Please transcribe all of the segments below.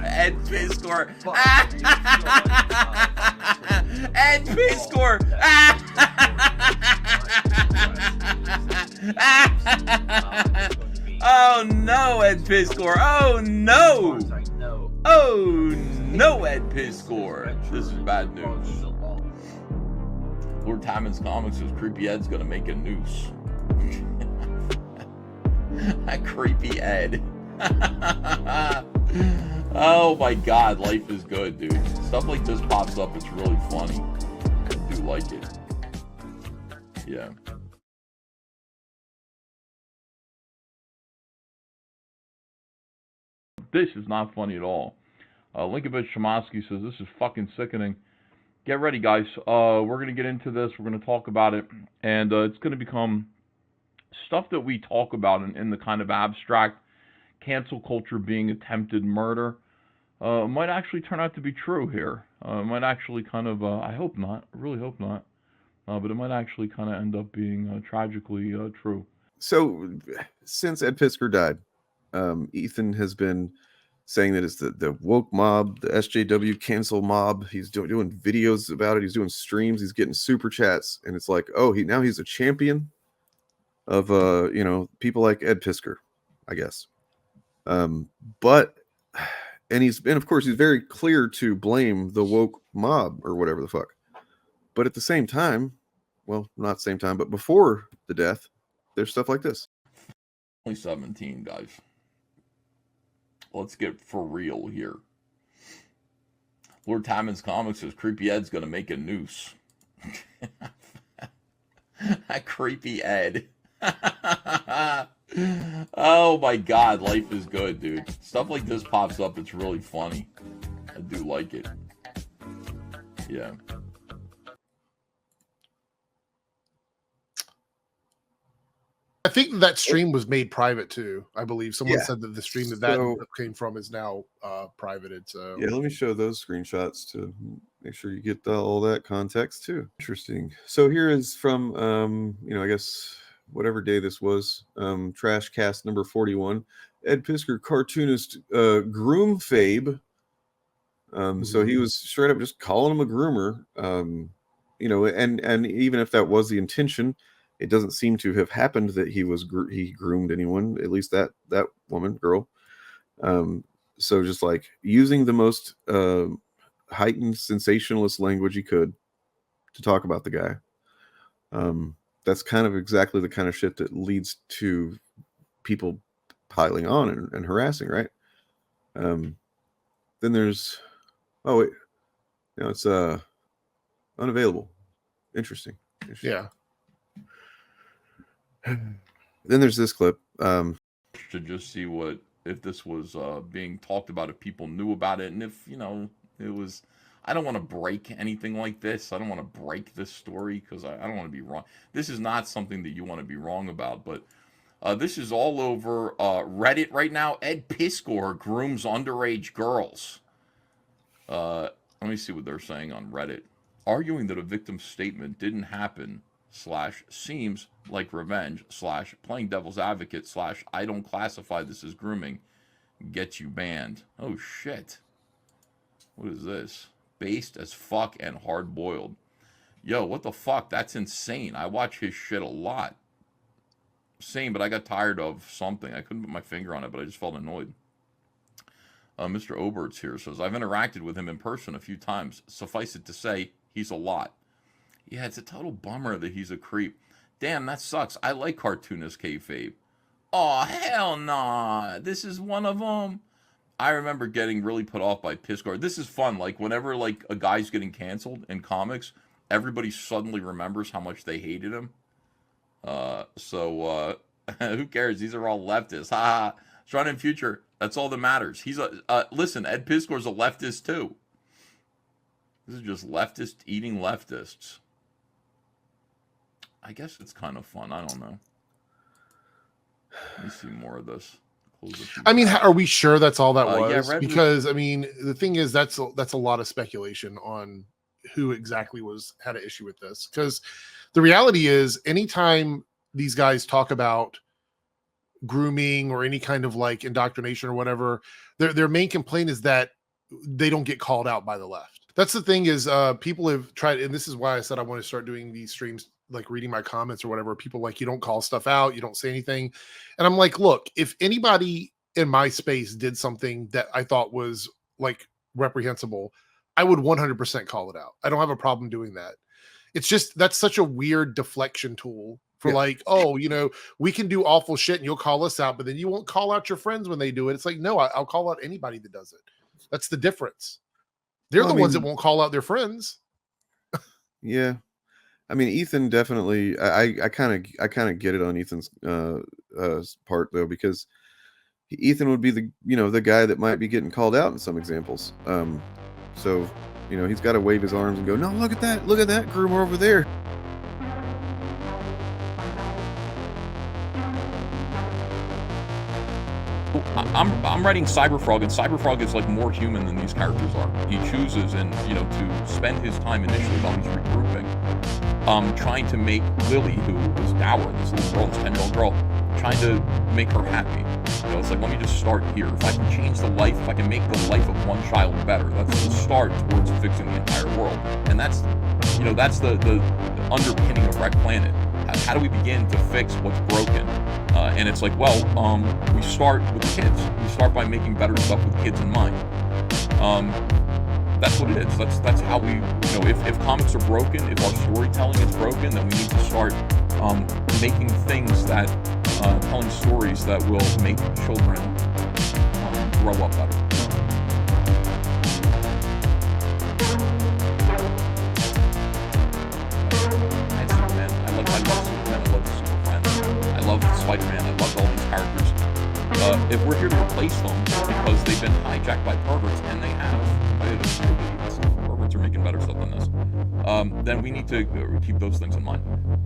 Ed Piskor. Ed Piskor. Oh no, Ed Piskor. Oh no. Oh no, Ed Piskor. This is bad news. Lord Timon's Comics says Creepy Ed's gonna make a noose. That creepy Ed. Oh my god, life is good, dude. Stuff like this pops up, it's really funny. I do like it. Yeah. This is not funny at all. Linkovich Shamansky says, this is fucking sickening. Get ready, guys. We're going to get into this. We're going to talk about it. And it's going to become stuff that we talk about in the kind of abstract cancel culture being attempted murder. Might actually turn out to be true here. Might actually kind of, I hope not. I really hope not. But it might actually kind of end up being tragically true. So, since Ed Piskor died, Ethan has been saying that it's the woke mob, the SJW cancel mob. He's doing videos about it. He's doing streams. He's getting super chats, and it's like, oh, he's a champion of people like Ed Piskor, I guess. But of course he's very clear to blame the woke mob or whatever the fuck. But at the same time, well, not same time, but before the death, there's stuff like this. Only 17, guys. Let's get for real here. Lord Timon's Comics says Creepy Ed's gonna make a noose. That creepy Ed. Oh my god, life is good, dude. Stuff like this pops up, it's really funny. I do like it. Yeah. I think that stream was made private too. I believe someone said that the stream that came from is now privated. So yeah, let me show those screenshots to make sure you get all that context too. Interesting. So here is from I guess whatever day this was, Trash Cast number 41. Ed Piskor cartoonist groom Fabe. So he was straight up just calling him a groomer. And even if that was the intention, it doesn't seem to have happened that he groomed anyone, at least that girl. So just like using the most heightened sensationalist language he could to talk about the guy. That's kind of exactly the kind of shit that leads to people piling on and harassing, right? Then there's, it's unavailable. Interesting. Yeah. Then there's this clip. To just see if this was being talked about, if people knew about it, and if, it was... I don't want to break anything like this. I don't want to break this story because I don't want to be wrong. This is not something that you want to be wrong about, but this is all over Reddit right now. Ed Piskor grooms underage girls. Let me see what they're saying on Reddit. Arguing that a victim's statement didn't happen / seems like revenge / playing devil's advocate / I don't classify this as grooming gets you banned. Oh, shit. What is this? Based as fuck and hard-boiled. Yo, what the fuck? That's insane. I watch his shit a lot. Same, but I got tired of something. I couldn't put my finger on it, but I just felt annoyed. Mr. Obert's here says, I've interacted with him in person a few times. Suffice it to say, he's a lot. Yeah, it's a total bummer that he's a creep. Damn, that sucks. I like cartoonist kayfabe. Oh, hell nah. This is one of them. I remember getting really put off by Piskor. This is fun. Like, whenever, like, a guy's getting canceled in comics, everybody suddenly remembers how much they hated him. Who cares? These are all leftists. Ha ha. Strong in future. That's all that matters. He's listen, Ed Piskor's a leftist, too. This is just leftist eating leftists. I guess it's kind of fun. I don't know. Let me see more of this. I mean, are we sure that's all that was? Yeah, because I mean, the thing is, that's a lot of speculation on who exactly had an issue with this. Because the reality is, anytime these guys talk about grooming or any kind of like indoctrination or whatever, their main complaint is that they don't get called out by the left. That's the thing is people have tried, and this is why I said I want to start doing these streams, like reading my comments or whatever. People like, you don't call stuff out, you don't say anything. And I'm like, look, if anybody in my space did something that I thought was like reprehensible, I would 100% call it out. I don't have a problem doing that. It's just, that's such a weird deflection tool for like, oh, you know, we can do awful shit and you'll call us out, but then you won't call out your friends when they do it. It's like, no, I'll call out anybody that does it. That's the difference. They're the ones that won't call out their friends. Yeah. I mean, Ethan definitely, I kind of get it on Ethan's part though, because Ethan would be the guy that might be getting called out in some examples. So, he's got to wave his arms and go, no, look at that groomer over there. I'm writing Cyberfrog, and Cyberfrog is like more human than these characters are. He chooses to spend his time initially while he's regrouping, trying to make Lily, who is dour, this little girl, this 10-year-old girl, trying to make her happy. It's like, let me just start here. If I can change the life, if I can make the life of one child better, that's the start towards fixing the entire world. And that's the underpinning of Wreck Planet. How do we begin to fix what's broken? And it's like, well, we start with the kids. We start by making better stuff with kids in mind. That's what it is. That's how we, if comics are broken, if our storytelling is broken, then we need to start making things that, telling stories that will make children grow up better. I love Spider-Man, I love all these characters. If we're here to replace them because they've been hijacked by perverts, and they have, perverts are making better stuff than this, then we need to keep those things in mind.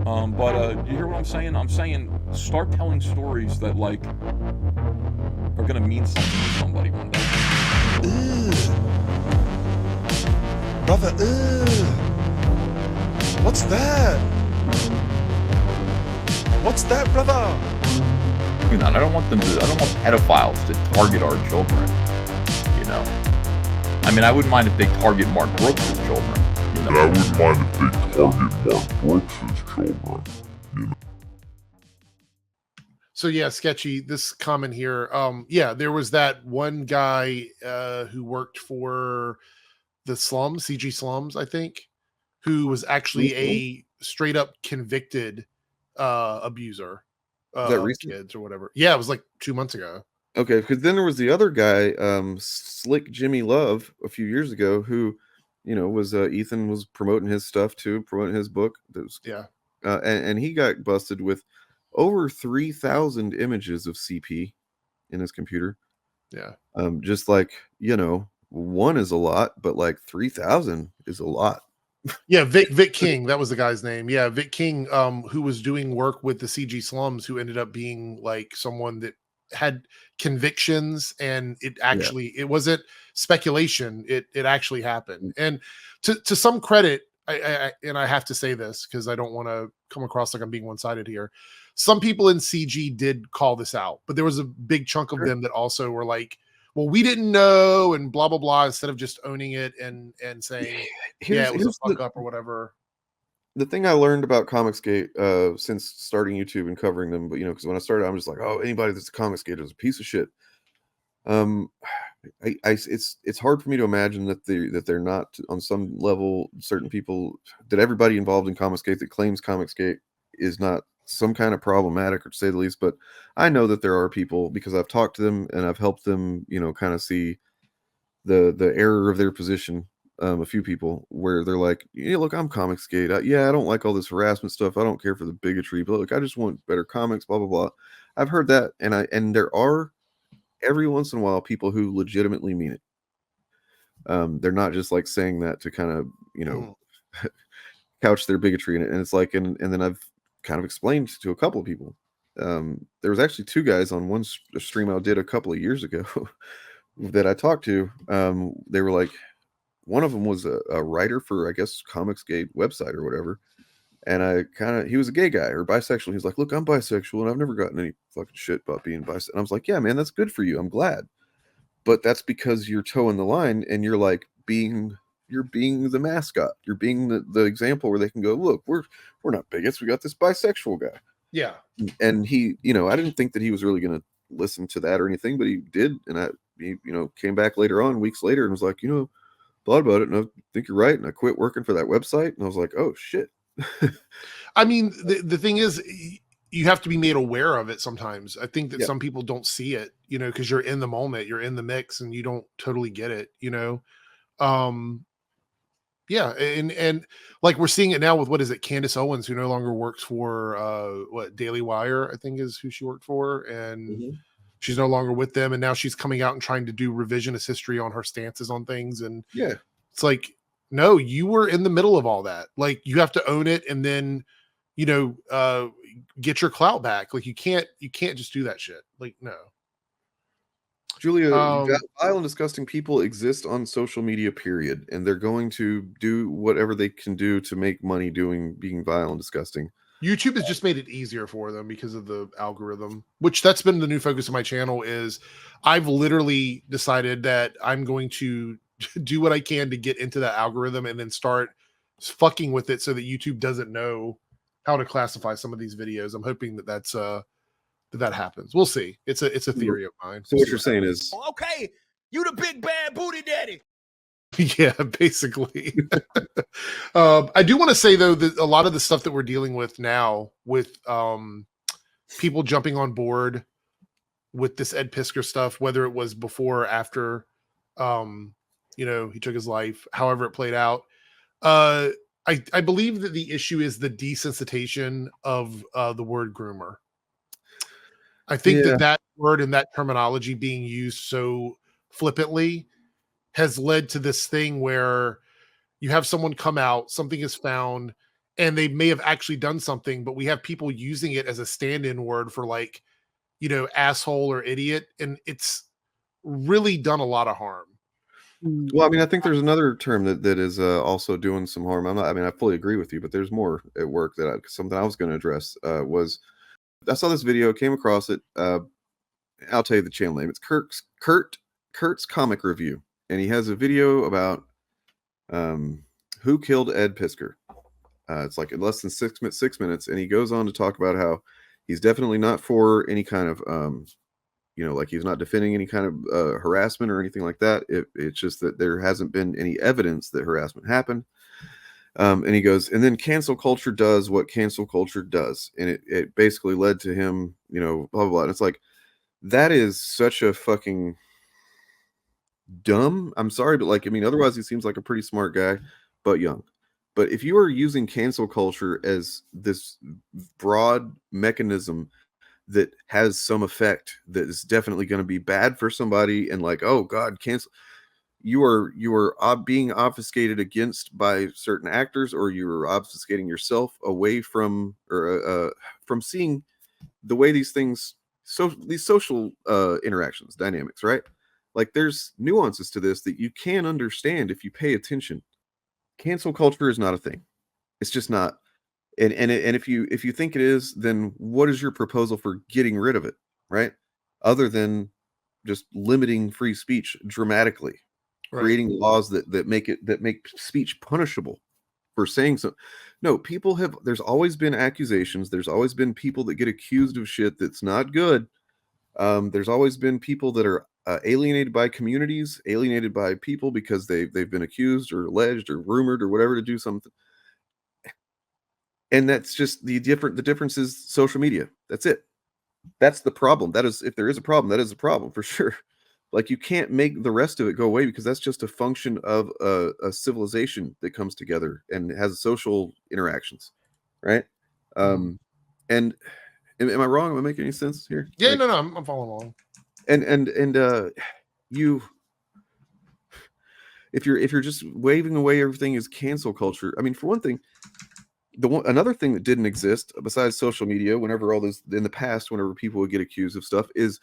But you hear what I'm saying? I'm saying start telling stories that like are gonna mean something to somebody one day. Brother, what's that? What's that, brother? I don't want pedophiles to target our children, I wouldn't mind if they target Mark Brooks' children, I wouldn't mind if they target Mark Brooks' children, So yeah, Sketchy, this comment here. There was that one guy who worked for the slums, CG slums, I think, who was actually a straight up convicted abuser of kids or whatever. Yeah, it was like 2 months ago. Okay, because then there was the other guy, Slick Jimmy Love, a few years ago, who, was Ethan was promoting his stuff too, promoting his book. And he got busted with over 3,000 images of CP in his computer. Yeah. Just like, one is a lot, but like 3,000 is a lot. Yeah, Vic King, that was the guy's name. Yeah, Vic King, who was doing work with the CG slums, who ended up being like someone that had convictions, and it actually it wasn't speculation, it actually happened. And to some credit, I have to say this because I don't want to come across like I'm being one-sided here. Some people in CG did call this out, but there was a big chunk of them that also were like, well, we didn't know, and blah blah blah, instead of just owning it and saying it was a fuck up or whatever. The thing I learned about Comicsgate since starting YouTube and covering them, but because when I started, I'm just like, oh, anybody that's a Comicsgate is a piece of shit. It's hard for me to imagine that they're not on some level, certain people, that everybody involved in Comicsgate that claims Comicsgate is not some kind of problematic, or to say the least. But I know that there are people, because I've talked to them and I've helped them, kind of see the error of their position. A few people where they're like, look, I'm Comicsgate. I don't like all this harassment stuff. I don't care for the bigotry, but look, I just want better comics, blah, blah, blah. I've heard that. And there are every once in a while people who legitimately mean it. They're not just like saying that to kind of, couch their bigotry in it. And it's like, and then I've kind of explained to a couple of people. There was actually two guys on one stream I did a couple of years ago that I talked to. They were like, one of them was a writer for, I guess, Comicsgate website or whatever. And he was a gay guy or bisexual. He's like, look, I'm bisexual and I've never gotten any fucking shit about being bisexual. And I was like, yeah, man, that's good for you. I'm glad. But that's because you're towing the line and you're like you're being the mascot. You're being the example where they can go, look, we're not bigots. We got this bisexual guy. Yeah. And he, I didn't think that he was really going to listen to that or anything, but he did. And he came back later on, weeks later, and was like, thought about it and I think you're right. And I quit working for that website. And I was like, oh shit. I mean, the thing is, you have to be made aware of it sometimes. I think that some people don't see it, because you're in the moment, you're in the mix, and you don't totally get it, Yeah, and like we're seeing it now with what is it, Candace Owens, who no longer works for Daily Wire, I think is who she worked for, and she's no longer with them, and now she's coming out and trying to do revisionist history on her stances on things, and it's like, no, you were in the middle of all that. Like, you have to own it, and then get your clout back. Like, you can't just do that shit. Like, no. Julia, vile and disgusting people exist on social media, period, and they're going to do whatever they can do to make money being vile and disgusting. YouTube has just made it easier for them because of the algorithm, which that's been the new focus of my channel. Is I've literally decided that I'm going to do what I can to get into that algorithm and then start fucking with it so that YouTube doesn't know how to classify some of these videos. I'm hoping that happens. We'll see. It's a theory of mine. So what you're saying is, okay, you the big bad booty daddy. Yeah, basically. I do want to say though that a lot of the stuff that we're dealing with now with people jumping on board with this Ed Piskor stuff, whether it was before or after he took his life, however it played out. I believe that the issue is the desensitization of the word groomer. I think that word and that terminology being used so flippantly has led to this thing where you have someone come out, something is found, and they may have actually done something, but we have people using it as a stand-in word for like, asshole or idiot. And it's really done a lot of harm. Well, I mean, I think there's another term that is also doing some harm. I fully agree with you, but there's more at work something I was going to address was I saw this video, came across it. I'll tell you the channel name. It's Kurt's Comic Review. And he has a video about who killed Ed Piskor. It's like in less than 6 minutes. And he goes on to talk about how he's definitely not for any kind of, like he's not defending any kind of harassment or anything like that. It's just that there hasn't been any evidence that harassment happened. And he goes, and then cancel culture does what cancel culture does. And it basically led to him, blah, blah, blah. And it's like, that is such a fucking dumb. I'm sorry, but otherwise he seems like a pretty smart guy, but young. But if you are using cancel culture as this broad mechanism that has some effect that is definitely going to be bad for somebody, and like, oh God, cancel. You are being obfuscated against by certain actors, or you're obfuscating yourself away from from seeing the way these things, these social interactions, dynamics, right? Like there's nuances to this that you can understand if you pay attention. Cancel culture is not a thing. It's just not. And if you think it is, then what is your proposal for getting rid of it, right? Other than just limiting free speech dramatically. Right. Creating laws that make speech punishable for saying so. No, there's always been accusations. There's always been people that get accused of shit that's not good. There's always been people that are alienated by communities, alienated by people because they've been accused or alleged or rumored or whatever to do something. And that's just the difference is social media. That's it. That's the problem. That is, if there is a problem, that is a problem for sure. Like you can't make the rest of it go away because that's just a function of a civilization that comes together and has social interactions, right? And am I wrong? Am I making any sense here? Yeah, no, I'm following along. And you, if you're just waving away everything as cancel culture. I mean, for one thing, another thing that didn't exist besides social media, whenever all this in the past, whenever people would get accused of stuff, is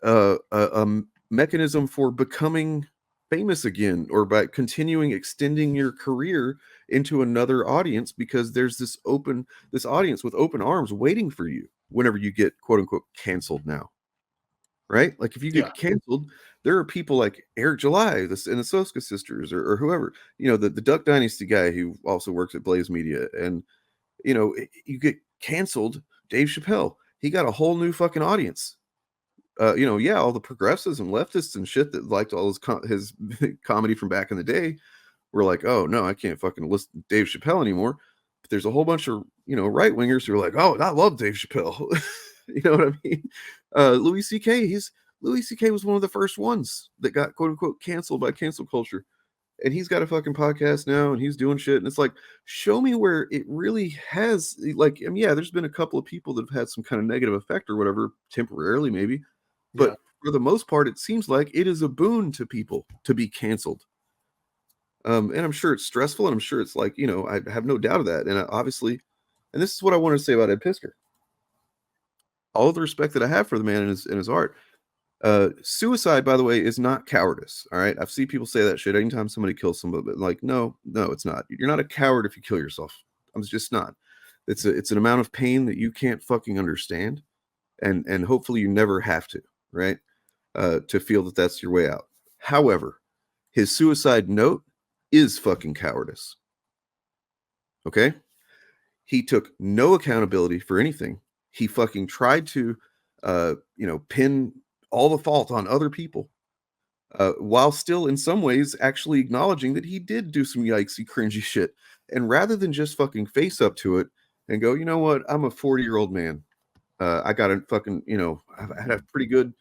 a mechanism for becoming famous again, or by continuing extending your career into another audience, because there's this audience with open arms waiting for you whenever you get quote unquote canceled now. Right? Like if you get canceled, there are people like Eric July and the Soska sisters, or whoever, the Duck Dynasty guy who also works at Blaze Media. And, you get canceled, Dave Chappelle, he got a whole new fucking audience. All the progressives and leftists and shit that liked all his comedy from back in the day were like, oh no, I can't fucking listen to Dave Chappelle anymore. But there's a whole bunch of, right wingers who are like, oh, I love Dave Chappelle. You know what I mean? Louis C.K. Louis C.K. was one of the first ones that got quote unquote canceled by cancel culture. And he's got a fucking podcast now and he's doing shit. And it's like, show me where it really has, like, there's been a couple of people that have had some kind of negative effect or whatever, temporarily maybe. But for the most part, it seems like it is a boon to people to be canceled. And I'm sure it's stressful, and I'm sure it's like, I have no doubt of that. And obviously, and this is what I want to say about Ed Piskor. All of the respect that I have for the man and his art. Suicide, by the way, is not cowardice. All right. I've seen people say that shit anytime somebody kills somebody, but like, no, it's not. You're not a coward if you kill yourself. I'm just not. It's an amount of pain that you can't fucking understand. And hopefully you never have to, right? To feel that that's your way out. However, his suicide note is fucking cowardice. Okay. He took no accountability for anything. He fucking tried to, pin all the fault on other people, while still in some ways actually acknowledging that he did do some yikesy, cringy shit. And rather than just fucking face up to it and go, you know what, I'm a 40-year-old man. I got a fucking, I've had a pretty good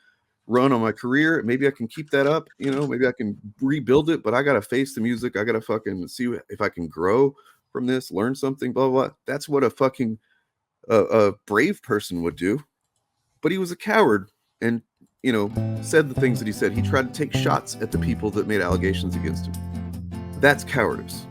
run on my career. Maybe I can keep that up. Maybe I can rebuild it, but I got to face the music. I got to fucking see if I can grow from this, learn something, blah, blah, blah. That's what a fucking a brave person would do. But he was a coward and, said the things that he said. He tried to take shots at the people that made allegations against him. That's cowardice.